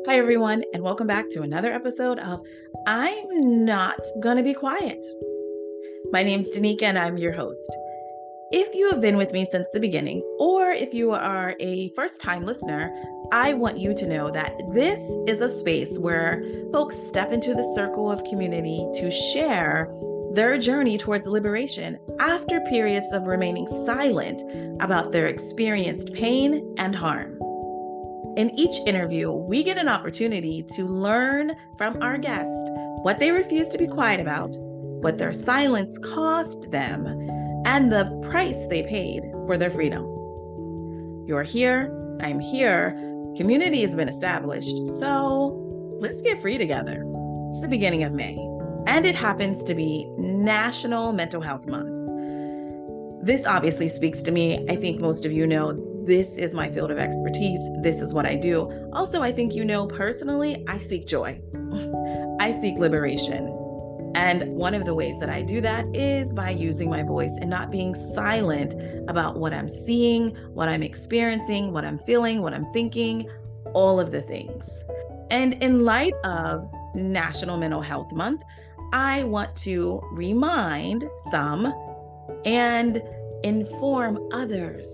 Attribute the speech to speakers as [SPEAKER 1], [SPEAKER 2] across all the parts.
[SPEAKER 1] Hi, everyone, and welcome back to another episode of I'm Not Gonna Be Quiet. My name's Danica, and I'm your host. If you have been with me since the beginning, or if you are a first-time listener, I want you to know that this is a space where folks step into the circle of community to share their journey towards liberation after periods of remaining silent about their experienced pain and harm. In each interview, we get an opportunity to learn from our guest what they refuse to be quiet about, what their silence cost them, and the price they paid for their freedom. You're here, I'm here, community has been established, so let's get free together. It's the beginning of May, and it happens to be National Mental Health Month. This obviously speaks to me. I think most of you know this is my field of expertise. This is what I do. Also, I think you know personally, I seek joy. I seek liberation. And one of the ways that I do that is by using my voice and not being silent about what I'm seeing, what I'm experiencing, what I'm feeling, what I'm thinking, all of the things. And in light of National Mental Health Month, I want to remind some and inform others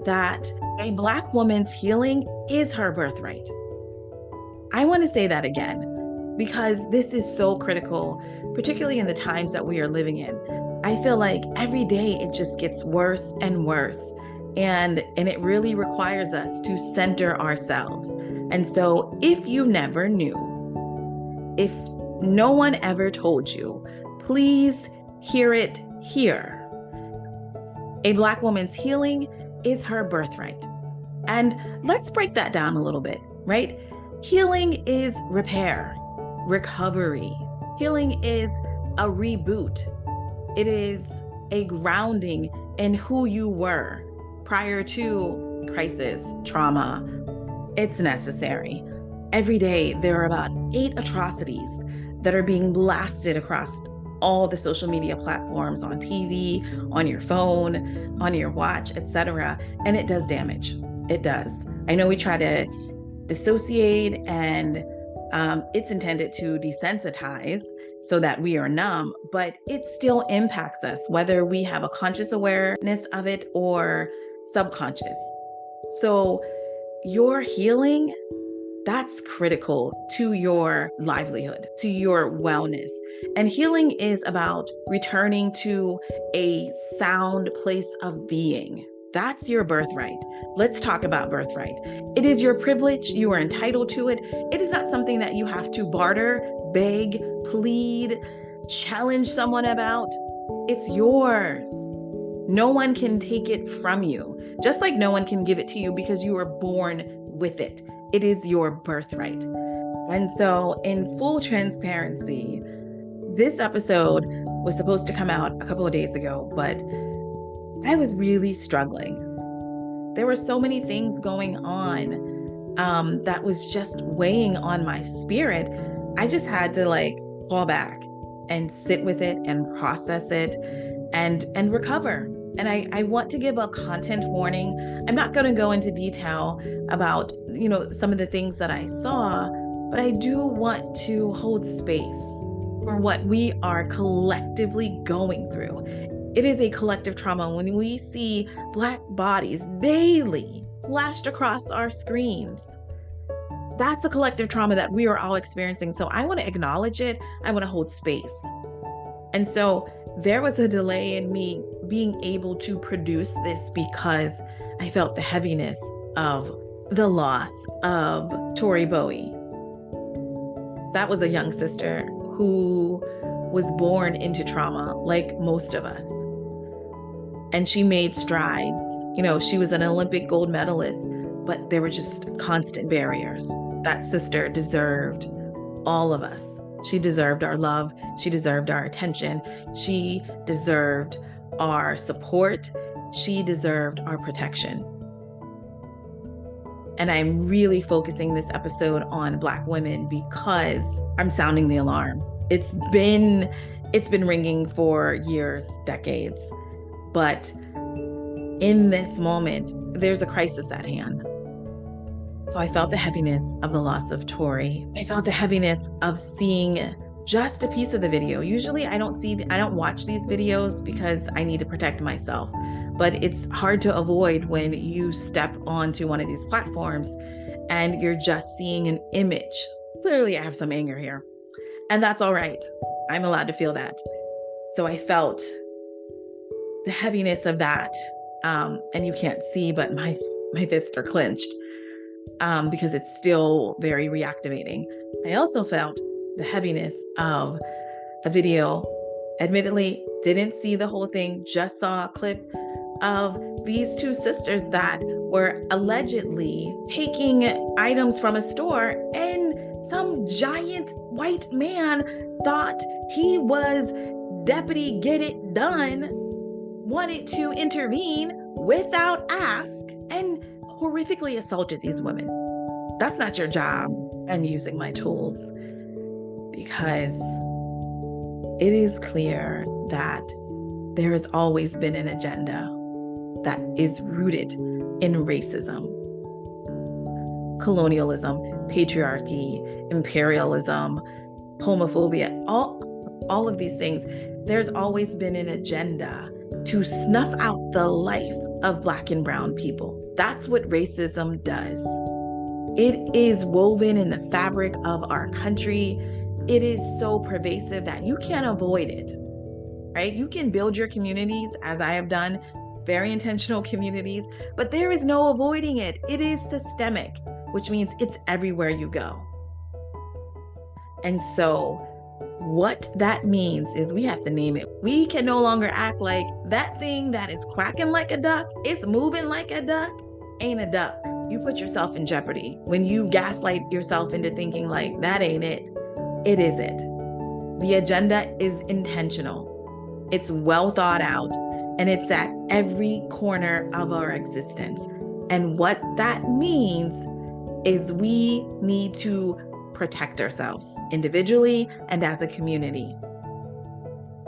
[SPEAKER 1] that a Black woman's healing is her birthright. I want to say that again, because this is so critical, particularly in the times that we are living in. I feel like every day it just gets worse and worse. And it really requires us to center ourselves. And so if you never knew, if no one ever told you, please hear it here. A Black woman's healing is her birthright. And let's break that down a little bit, right? Healing is repair, recovery. Healing is a reboot. It is a grounding in who you were prior to crisis, trauma. It's necessary. Every day, there are about 8 atrocities that are being blasted across all the social media platforms, on TV, on your phone, on your watch, etc. And it does damage. It does. I know we try to dissociate, and it's intended to desensitize so that we are numb, but it still impacts us, whether we have a conscious awareness of it or subconscious. So your healing, that's critical to your livelihood, to your wellness. And healing is about returning to a sound place of being. That's your birthright. Let's talk about birthright. It is your privilege. You are entitled to it. It is not something that you have to barter, beg, plead, challenge someone about. It's yours. No one can take it from you, just like no one can give it to you because you were born with it. It is your birthright. And so, in full transparency, this episode was supposed to come out a couple of days ago, but I was really struggling. There were so many things going on that was just weighing on my spirit. I just had to fall back and sit with it and process it and recover. And I want to give a content warning. I'm not going to go into detail about, some of the things that I saw, but I do want to hold space for what we are collectively going through. It is a collective trauma when we see Black bodies daily flashed across our screens. That's a collective trauma that we are all experiencing. So I want to acknowledge it. I want to hold space. And so there was a delay in me being able to produce this because I felt the heaviness of the loss of Tori Bowie. That was a young sister who was born into trauma, like most of us. And she made strides. She was an Olympic gold medalist, but there were just constant barriers. That sister deserved all of us. She deserved our love. She deserved our attention. She deserved our support. She deserved our protection. And I'm really focusing this episode on Black women because I'm sounding the alarm. It's been ringing for years, decades. But in this moment, there's a crisis at hand. So I felt the heaviness of the loss of Tori. I felt the heaviness of seeing just a piece of the video. Usually I don't watch these videos because I need to protect myself. But it's hard to avoid when you step onto one of these platforms and you're just seeing an image. Clearly I have some anger here, and that's all right. I'm allowed to feel that. So I felt the heaviness of that. And you can't see, but my fists are clenched because it's still very reactivating. I also felt the heaviness of a video. Admittedly, didn't see the whole thing, just saw a clip of these two sisters that were allegedly taking items from a store, and some giant white man thought he was Deputy Get It Done, wanted to intervene without ask, and horrifically assaulted these women. That's not your job. I'm using my tools because it is clear that there has always been an agenda that is rooted in racism, colonialism, patriarchy, imperialism, homophobia, all of these things. There's always been an agenda to snuff out the life of Black and brown people. That's what racism does. It is woven in the fabric of our country. It is so pervasive that you can't avoid it, right? You can build your communities, as I have done, very intentional communities, but there is no avoiding it. It is systemic, which means it's everywhere you go. And so what that means is we have to name it. We can no longer act like that thing that is quacking like a duck, it's moving like a duck, ain't a duck. You put yourself in jeopardy when you gaslight yourself into thinking like that ain't it. It is it. The agenda is intentional. It's well thought out, and it's at every corner of our existence. And what that means is we need to protect ourselves individually and as a community.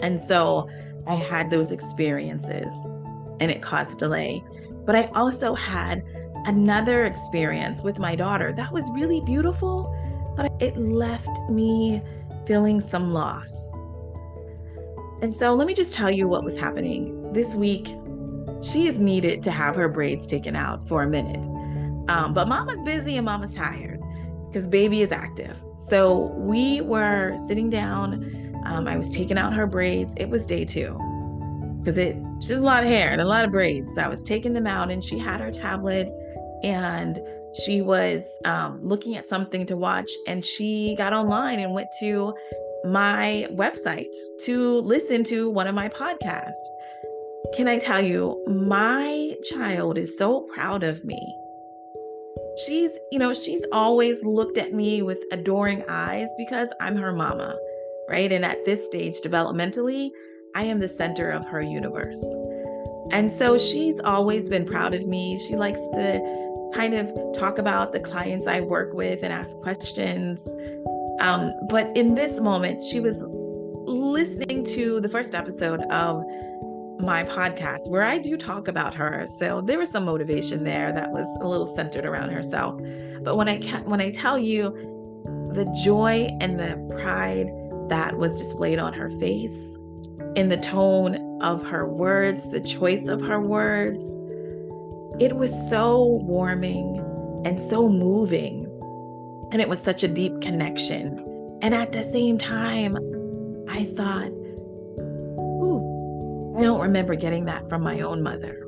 [SPEAKER 1] And so I had those experiences and it caused delay. But I also had another experience with my daughter that was really beautiful, but it left me feeling some loss. And so let me just tell you what was happening. This week, she is needed to have her braids taken out for a minute. But mama's busy and mama's tired because baby is active. So we were sitting down. I was taking out her braids. It was day 2 because she has a lot of hair and a lot of braids. So I was taking them out, and she had her tablet and she was looking at something to watch, and she got online and went to my website to listen to one of my podcasts. Can I tell you, my child is so proud of me. She's always looked at me with adoring eyes because I'm her mama, right? And at this stage, developmentally, I am the center of her universe. And so she's always been proud of me. She likes to kind of talk about the clients I work with and ask questions. But in this moment, she was listening to the first episode of my podcast where I do talk about her. So there was some motivation there that was a little centered around herself. But when I tell you the joy and the pride that was displayed on her face, in the tone of her words, the choice of her words, it was so warming and so moving. And it was such a deep connection. And at the same time, I thought, I don't remember getting that from my own mother.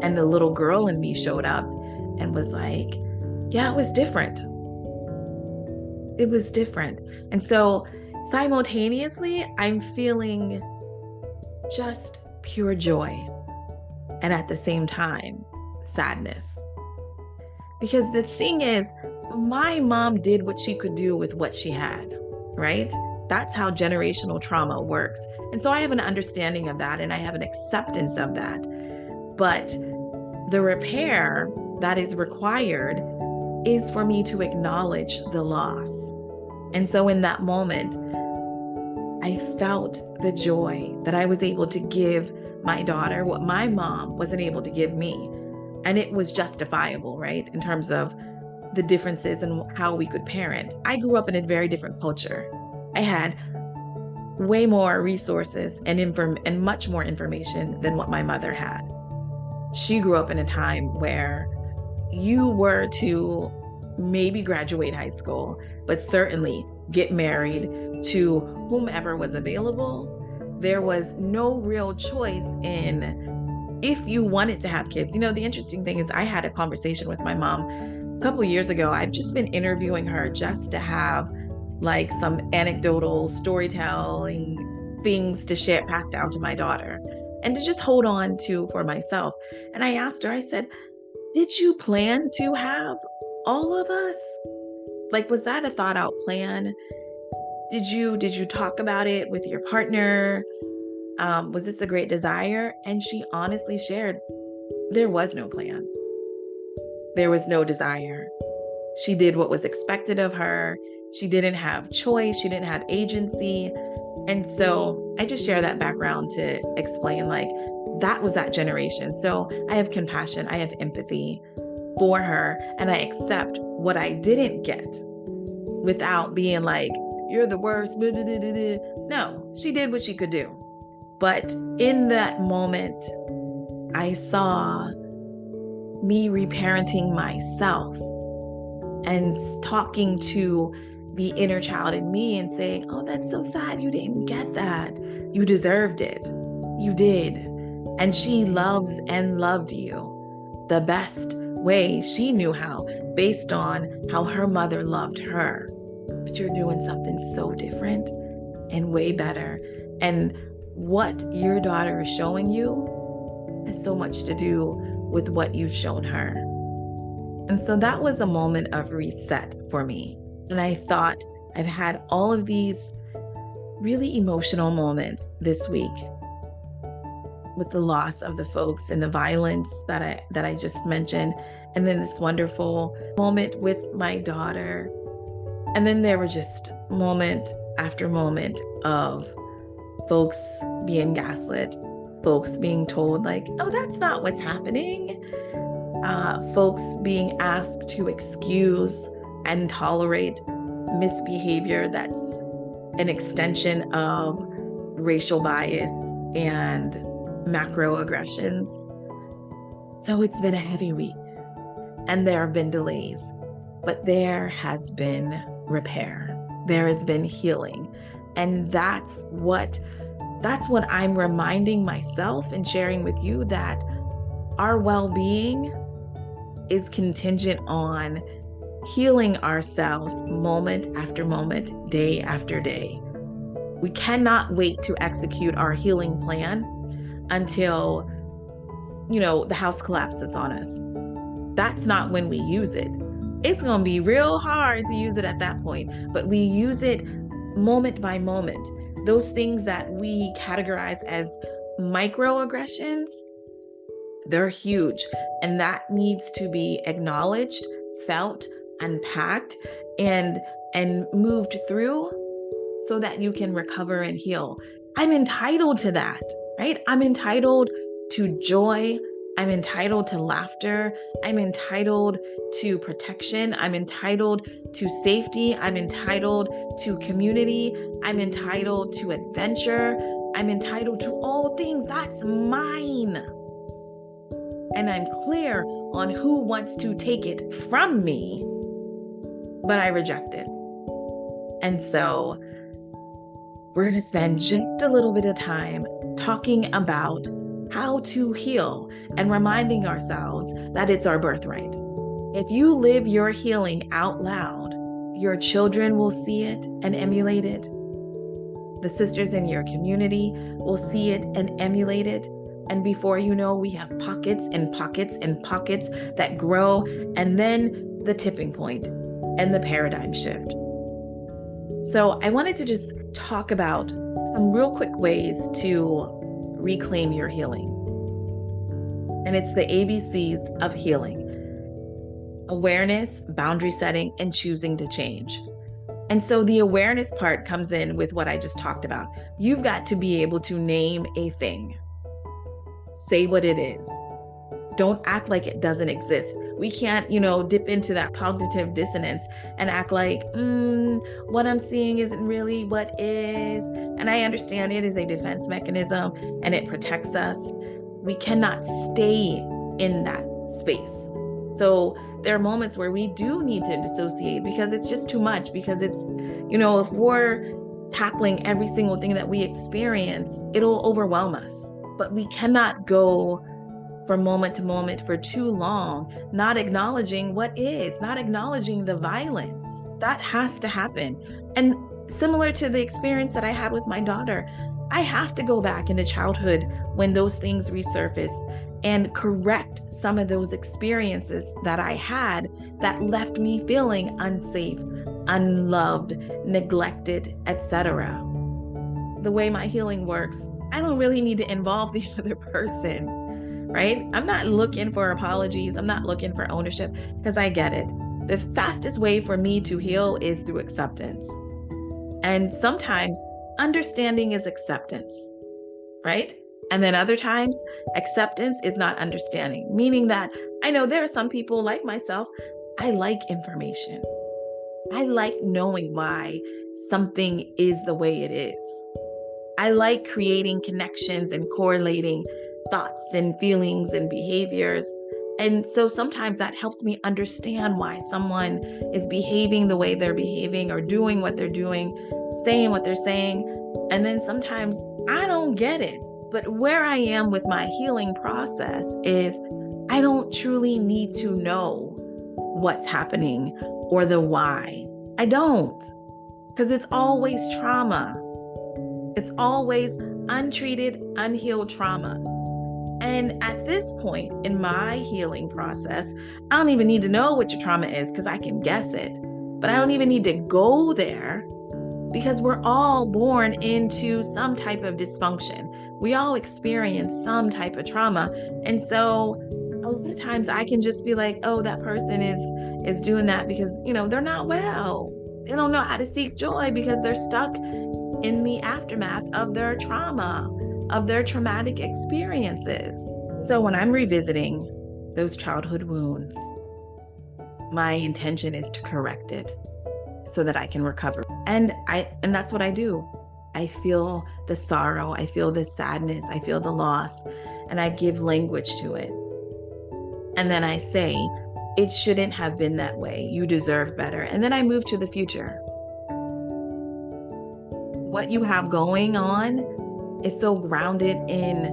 [SPEAKER 1] And the little girl in me showed up and was like, yeah, it was different. It was different. And so simultaneously, I'm feeling just pure joy. And at the same time, sadness. Because the thing is, my mom did what she could do with what she had, right? That's how generational trauma works. And so I have an understanding of that and I have an acceptance of that. But the repair that is required is for me to acknowledge the loss. And so in that moment, I felt the joy that I was able to give my daughter what my mom wasn't able to give me. And it was justifiable, right? In terms of the differences in how we could parent. I grew up in a very different culture. I had way more resources and much more information than what my mother had. She grew up in a time where you were to maybe graduate high school, but certainly get married to whomever was available. There was no real choice in if you wanted to have kids. You know, the interesting thing is I had a conversation with my mom a couple of years ago. I've just been interviewing her just to have like some anecdotal storytelling things to share, pass down to my daughter and to just hold on to for myself. And I asked her, I said, did you plan to have all of us? Like, was that a thought out plan? Did you talk about it with your partner? Was this a great desire? And she honestly shared, there was no plan. There was no desire. She did what was expected of her. She didn't have choice. She didn't have agency. And so I just share that background to explain, like, that was that generation. So I have compassion. I have empathy for her. And I accept what I didn't get without being like, you're the worst. No, she did what she could do. But in that moment, I saw me reparenting myself and talking to the inner child in me and saying, oh, that's so sad. You didn't get that. You deserved it. You did. And she loves and loved you the best way she knew how, based on how her mother loved her. But you're doing something so different and way better. And what your daughter is showing you has so much to do with what you've shown her. And so that was a moment of reset for me. And I thought, I've had all of these really emotional moments this week with the loss of the folks and the violence that I just mentioned. And then this wonderful moment with my daughter. And then there were just moment after moment of folks being gaslit, folks being told like, oh, that's not what's happening. Folks being asked to excuse and tolerate misbehavior that's an extension of racial bias and macroaggressions. So it's been a heavy week and there have been delays, but there has been repair. There has been healing. And that's what I'm reminding myself and sharing with you, that our well-being is contingent on healing ourselves moment after moment, day after day. We cannot wait to execute our healing plan until, the house collapses on us. That's not when we use it. It's going to be real hard to use it at that point, but we use it moment by moment. Those things that we categorize as microaggressions, they're huge. And that needs to be acknowledged, felt, unpacked, and moved through so that you can recover and heal. I'm entitled to that, right? I'm entitled to joy. I'm entitled to laughter. I'm entitled to protection. I'm entitled to safety. I'm entitled to community. I'm entitled to adventure. I'm entitled to all things. That's mine. And I'm clear on who wants to take it from me, but I reject it. And so we're going to spend just a little bit of time talking about how to heal and reminding ourselves that it's our birthright. If you live your healing out loud, your children will see it and emulate it. The sisters in your community will see it and emulate it. And before you know, we have pockets and pockets and pockets that grow, and then the tipping point and the paradigm shift. So I wanted to just talk about some real quick ways to reclaim your healing. And it's the ABCs of healing: awareness, boundary setting, and choosing to change. And so the awareness part comes in with what I just talked about. You've got to be able to name a thing. Say what it is. Don't act like it doesn't exist. We can't, dip into that cognitive dissonance and act like, what I'm seeing isn't really what is. And I understand it is a defense mechanism and it protects us. We cannot stay in that space. So there are moments where we do need to dissociate because it's just too much, because it's, if we're tackling every single thing that we experience, it'll overwhelm us. But we cannot go from moment to moment for too long, not acknowledging what is, not acknowledging the violence. That has to happen. And similar to the experience that I had with my daughter, I have to go back into childhood when those things resurface and correct some of those experiences that I had that left me feeling unsafe, unloved, neglected, etc. The way my healing works, I don't really need to involve the other person, right? I'm not looking for apologies. I'm not looking for ownership, because I get it. The fastest way for me to heal is through acceptance. And sometimes understanding is acceptance, right? And then other times, acceptance is not understanding, meaning that I know there are some people like myself, I like information. I like knowing why something is the way it is. I like creating connections and correlating thoughts and feelings and behaviors. And so sometimes that helps me understand why someone is behaving the way they're behaving or doing what they're doing, saying what they're saying. And then sometimes I don't get it. But where I am with my healing process is I don't truly need to know what's happening or the why. I don't, because it's always trauma. It's always untreated, unhealed trauma. And at this point in my healing process, I don't even need to know what your trauma is, because I can guess it. But I don't even need to go there, because we're all born into some type of dysfunction. We all experience some type of trauma. And so a lot of times I can just be like, oh, that person is doing that because, they're not well. They don't know how to seek joy because they're stuck in the aftermath of their trauma, of their traumatic experiences. So when I'm revisiting those childhood wounds, my intention is to correct it so that I can recover. And that's what I do. I feel the sorrow, I feel the sadness, I feel the loss, and I give language to it. And then I say, it shouldn't have been that way. You deserve better. And then I move to the future. What you have going on is so grounded in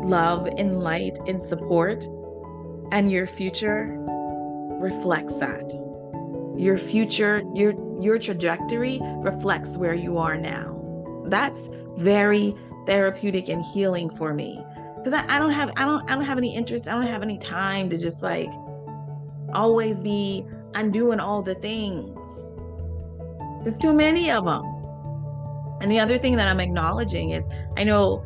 [SPEAKER 1] love, in light, in support, and your future reflects that. Your future, your trajectory reflects where you are now. That's very therapeutic and healing for me, because I don't have any interest. I don't have any time to just like always be undoing all the things. There's too many of them. And the other thing that I'm acknowledging is, I know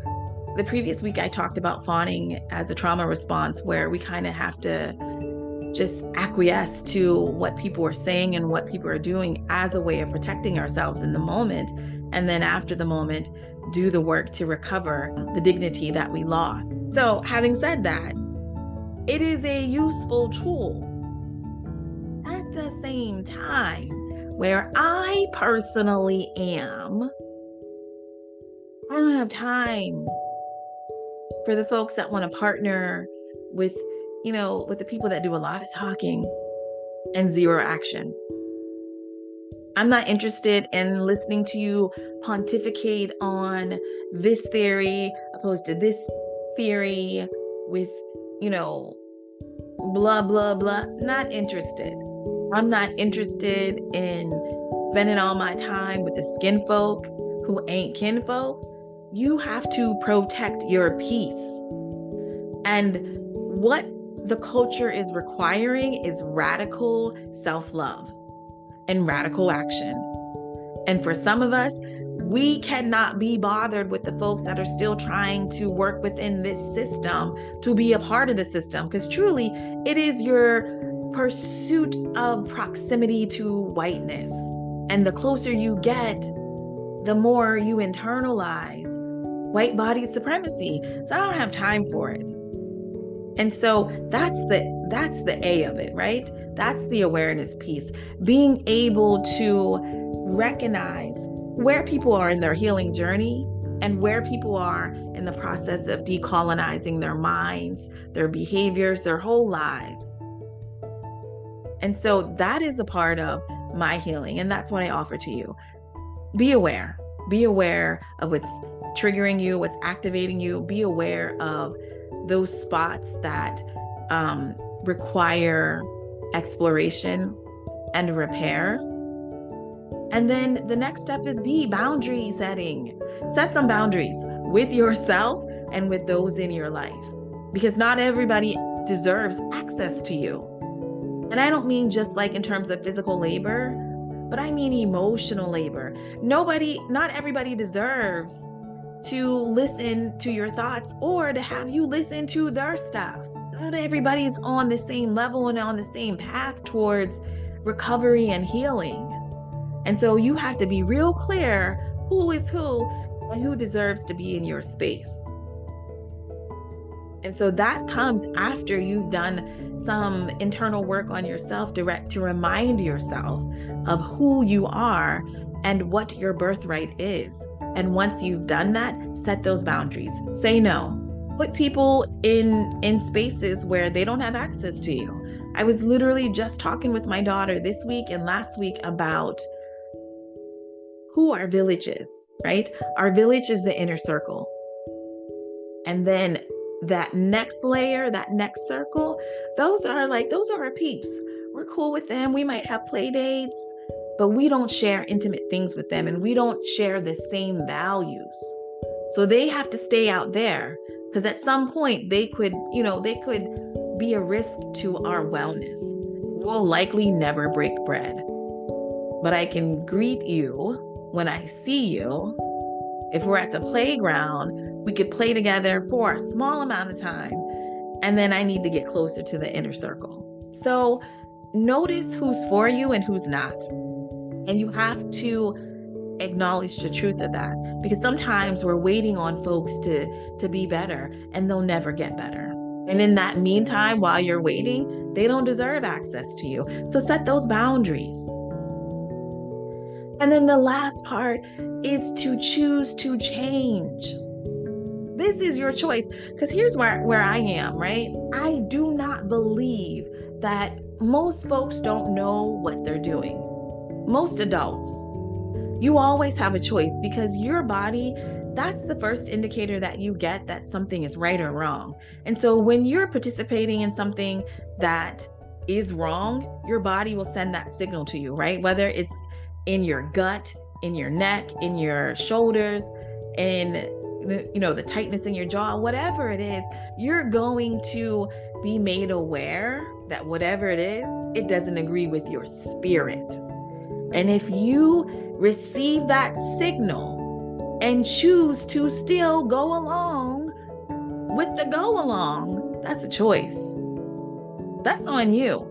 [SPEAKER 1] the previous week I talked about fawning as a trauma response, where we kind of have to just acquiesce to what people are saying and what people are doing as a way of protecting ourselves in the moment. And then after the moment, do the work to recover the dignity that we lost. So having said that, it is a useful tool. At the same time, where I personally am, I don't have time for the folks that want to partner with, with the people that do a lot of talking and zero action. I'm not interested in listening to you pontificate on this theory opposed to this theory, with, blah, blah, blah. Not interested. I'm not interested in spending all my time with the skin folk who ain't kinfolk. You have to protect your peace. And what the culture is requiring is radical self-love and radical action. And for some of us, we cannot be bothered with the folks that are still trying to work within this system to be a part of the system, because truly it is your pursuit of proximity to whiteness. And the closer you get, the more you internalize white-bodied supremacy. So I don't have time for it. And so that's the A of it, right? That's the awareness piece. Being able to recognize where people are in their healing journey and where people are in the process of decolonizing their minds, their behaviors, their whole lives. And so that is a part of my healing. And that's what I offer to you. Be aware. Be aware of what's triggering you, what's activating you. Be aware of those spots that require exploration and repair. And then the next step is boundary setting. Set some boundaries with yourself and with those in your life, because not everybody deserves access to you. And I don't mean just like in terms of physical labor, but I mean emotional labor. Not everybody deserves to listen to your thoughts or to have you listen to their stuff. Not everybody's on the same level and on the same path towards recovery and healing. And so you have to be real clear who is who and who deserves to be in your space. And so that comes after you've done some internal work on yourself to remind yourself of who you are and what your birthright is. And once you've done that, set those boundaries. Say no. Put people in spaces where they don't have access to you. I was literally just talking with my daughter this week and last week about who our village is, right? Our village is the inner circle. And then that next layer, that next circle, those are our peeps. We're cool with them. We might have play dates, but we don't share intimate things with them, and we don't share the same values. So they have to stay out there, because at some point they could be a risk to our wellness. We'll likely never break bread, but I can greet you when I see you. If we're at the playground, we could play together for a small amount of time, and then I need to get closer to the inner circle. So notice who's for you and who's not. And you have to acknowledge the truth of that, because sometimes we're waiting on folks to be better, and they'll never get better. And in that meantime, while you're waiting, they don't deserve access to you. So set those boundaries. And then the last part is to choose to change. This is your choice, because here's where I am, right? I do not believe that most folks don't know what they're doing. Most adults. You always have a choice, because your body, that's the first indicator that you get that something is right or wrong. And so when you're participating in something that is wrong, your body will send that signal to you, right? Whether it's in your gut, in your neck, in your shoulders, in the tightness in your jaw, whatever it is, you're going to be made aware that whatever it is, it doesn't agree with your spirit. And if you receive that signal and choose to still go along with the go along, that's a choice. That's on you.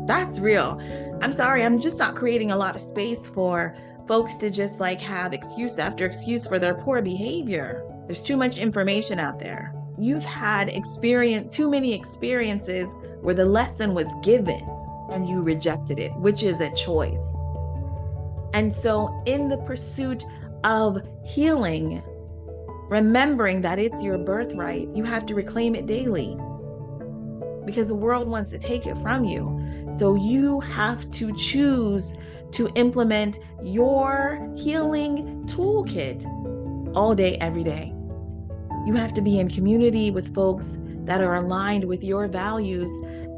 [SPEAKER 1] That's real. I'm sorry, I'm just not creating a lot of space for folks to just have excuse after excuse for their poor behavior. There's too much information out there. You've had too many experiences where the lesson was given and you rejected it, which is a choice. And so in the pursuit of healing, remembering that it's your birthright, you have to reclaim it daily, because the world wants to take it from you. So you have to choose to implement your healing toolkit all day, every day. You have to be in community with folks that are aligned with your values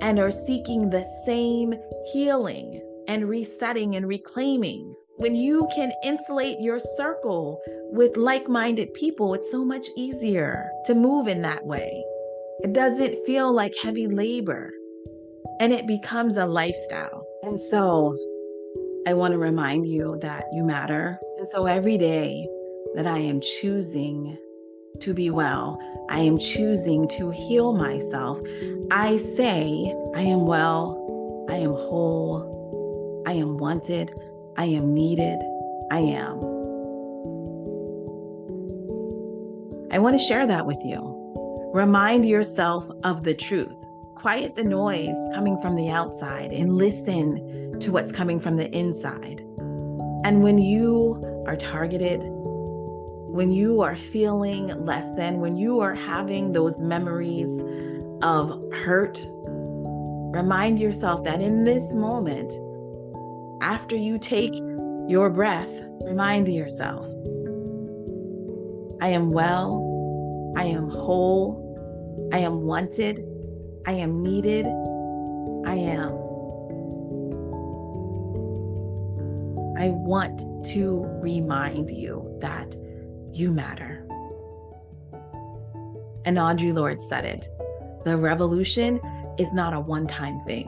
[SPEAKER 1] and are seeking the same healing and resetting and reclaiming. When you can insulate your circle with like-minded people, it's so much easier to move in that way. It doesn't feel like heavy labor, and it becomes a lifestyle. And so I want to remind you that you matter. And so every day that I am choosing to be well, I am choosing to heal myself, I say, I am well, I am whole, I am wanted, I am needed, I am. I want to share that with you. Remind yourself of the truth. Quiet the noise coming from the outside and listen to what's coming from the inside. And when you are targeted, when you are feeling less than, when you are having those memories of hurt, remind yourself that in this moment, after you take your breath, remind yourself, I am well, I am whole, I am wanted, I am needed, I am. I want to remind you that you matter. And Audre Lorde said it, the revolution is not a one-time thing.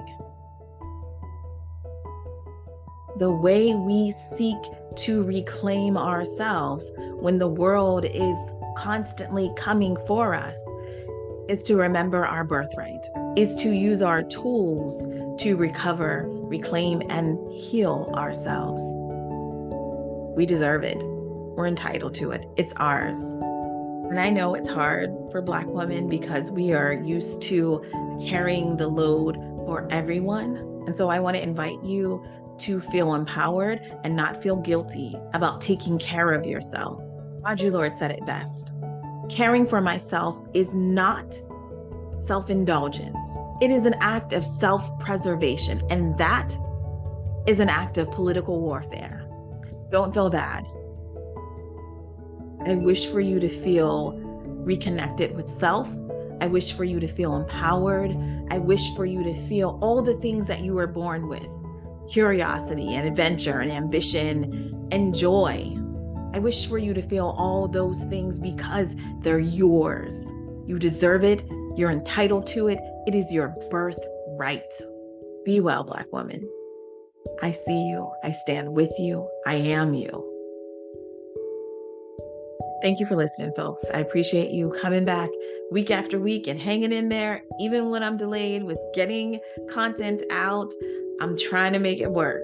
[SPEAKER 1] The way we seek to reclaim ourselves when the world is constantly coming for us is to remember our birthright, is to use our tools to recover, reclaim, and heal ourselves. We deserve it. We're entitled to it. It's ours. And I know it's hard for Black women because we are used to carrying the load for everyone. And so I want to invite you to feel empowered and not feel guilty about taking care of yourself. Audre Lorde said it best. Caring for myself is not self-indulgence. It is an act of self-preservation, and that is an act of political warfare. Don't feel bad. I wish for you to feel reconnected with self. I wish for you to feel empowered. I wish for you to feel all the things that you were born with: curiosity and adventure and ambition and joy. I wish for you to feel all those things because they're yours. You deserve it. You're entitled to it. It is your birthright. Be well, Black woman. I see you. I stand with you. I am you. Thank you for listening, folks. I appreciate you coming back week after week and hanging in there. Even when I'm delayed with getting content out, I'm trying to make it work.